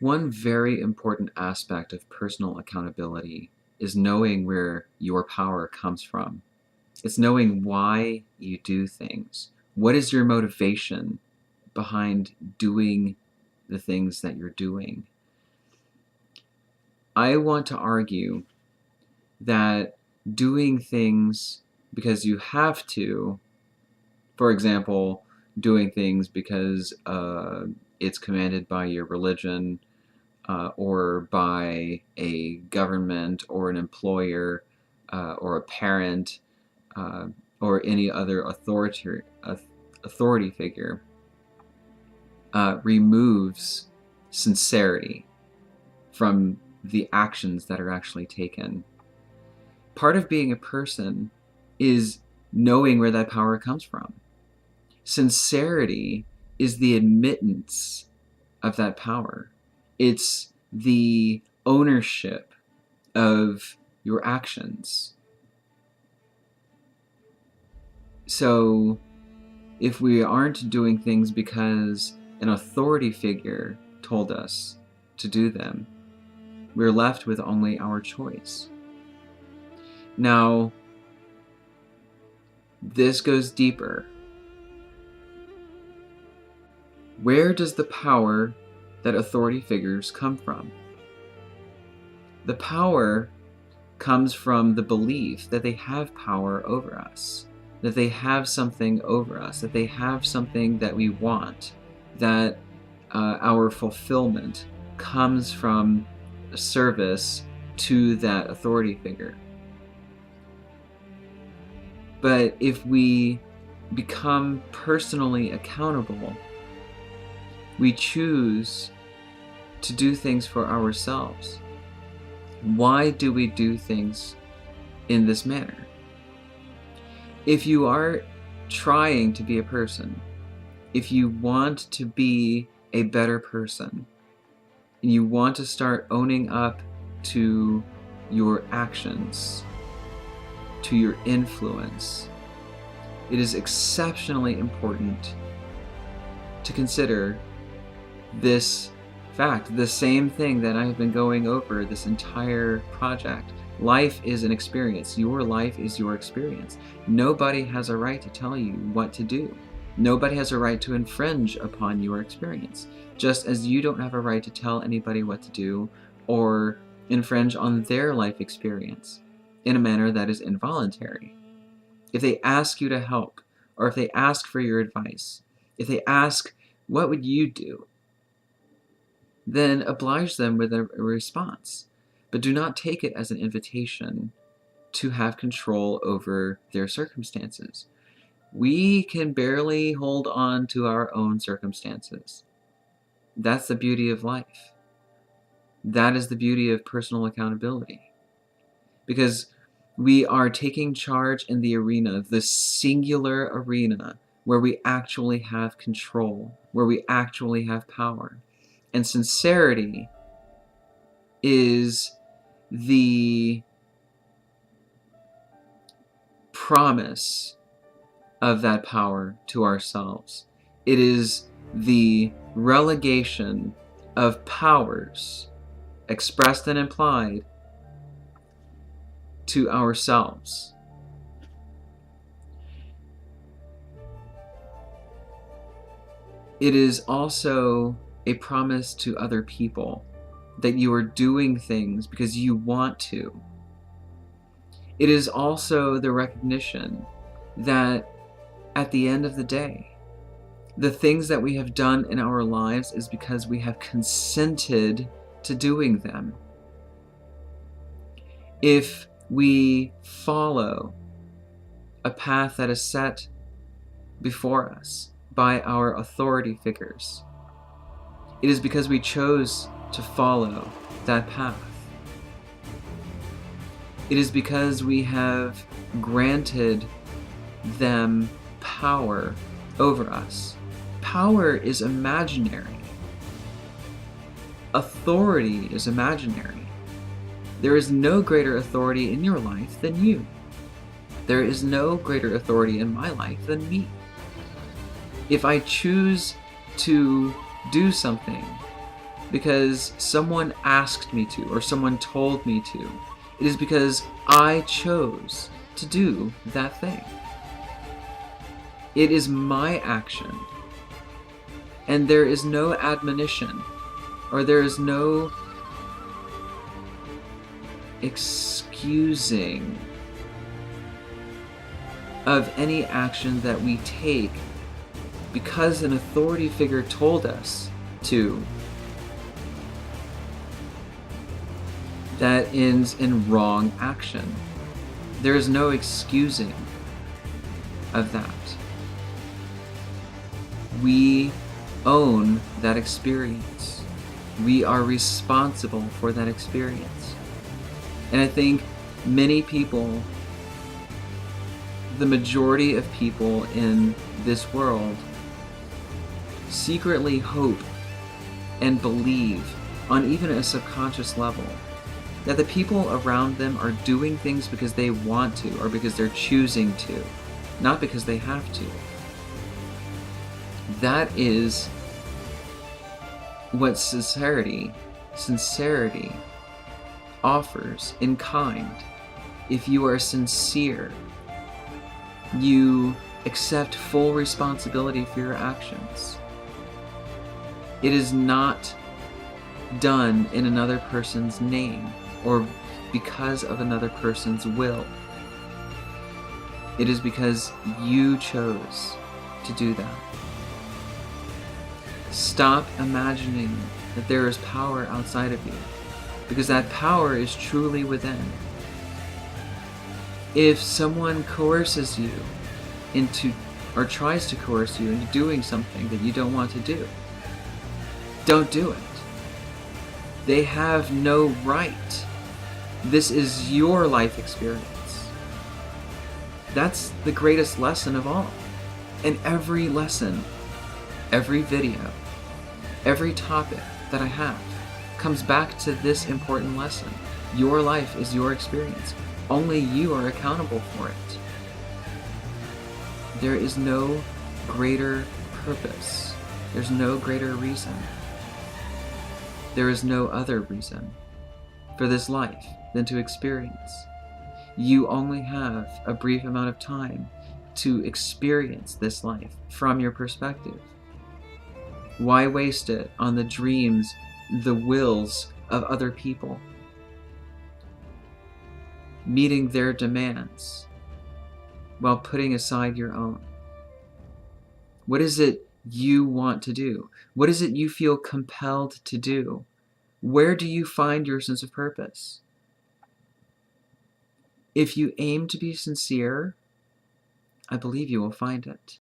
One very important aspect of personal accountability is knowing where your power comes from. It's knowing why you do things. What is your motivation behind doing the things that you're doing? I want to argue that doing things because you have to, for example, doing things because it's commanded by your religion or by a government or an employer or a parent or any other authority figure, removes sincerity from the actions that are actually taken. Part of being a person is knowing where that power comes from. Sincerity is the admittance of that power. It's the ownership of your actions. So if we aren't doing things because an authority figure told us to do them, we're left with only our choice. Now, this goes deeper. Where does the power that authority figures come from? The power comes from the belief that they have power over us, that they have something over us, that they have something that we want, that our fulfillment comes from service to that authority figure. But if we become personally accountable, we choose to do things for ourselves. Why do we do things in this manner? If you are trying to be a person, if you want to be a better person, and you want to start owning up to your actions, to your influence, it is exceptionally important to consider this fact, the same thing that I have been going over this entire project. Life is an experience. Your life is your experience. Nobody has a right to tell you what to do. Nobody has a right to infringe upon your experience, just as you don't have a right to tell anybody what to do or infringe on their life experience in a manner that is involuntary. If they ask you to help, or if they ask for your advice, if they ask, what would you do? Then oblige them with a response, but do not take it as an invitation to have control over their circumstances. We can barely hold on to our own circumstances. That's the beauty of life. That is the beauty of personal accountability. Because we are taking charge in the arena, the singular arena, where we actually have control, where we actually have power. And sincerity is the promise of that power to ourselves. It is the relegation of powers, expressed and implied, to ourselves. It is also a promise to other people that you are doing things because you want to. It is also the recognition that at the end of the day, the things that we have done in our lives is because we have consented to doing them. If we follow a path that is set before us by our authority figures, it is because we chose to follow that path. It is because we have granted them power over us. Power is imaginary. Authority is imaginary. There is no greater authority in your life than you. There is no greater authority in my life than me. If I choose to do something because someone asked me to or someone told me to. It is because I chose to do that thing. It is my action. And there is no admonition, or there is no excusing of any action that we take because an authority figure told us to, that ends in wrong action. There is no excusing of that. We own that experience. We are responsible for that experience. And I think many people, the majority of people in this world, secretly hope and believe on even a subconscious level that the people around them are doing things because they want to or because they're choosing to, not because they have to. That is what sincerity offers in kind. If you are sincere, you accept full responsibility for your actions. It is not done in another person's name or because of another person's will. It is because you chose to do that. Stop imagining that there is power outside of you, because that power is truly within. If someone coerces you into, or tries to coerce you into doing something that you don't want to do, don't do it. They have no right. This is your life experience. That's the greatest lesson of all. And every lesson, every video, every topic that I have comes back to this important lesson. Your life is your experience. Only you are accountable for it. There is no greater purpose. There's no greater reason. There is no other reason for this life than to experience. You only have a brief amount of time to experience this life from your perspective. Why waste it on the dreams, the wills of other people, meeting their demands while putting aside your own? What is it you want to do? What is it you feel compelled to do? Where do you find your sense of purpose? If you aim to be sincere, I believe you will find it.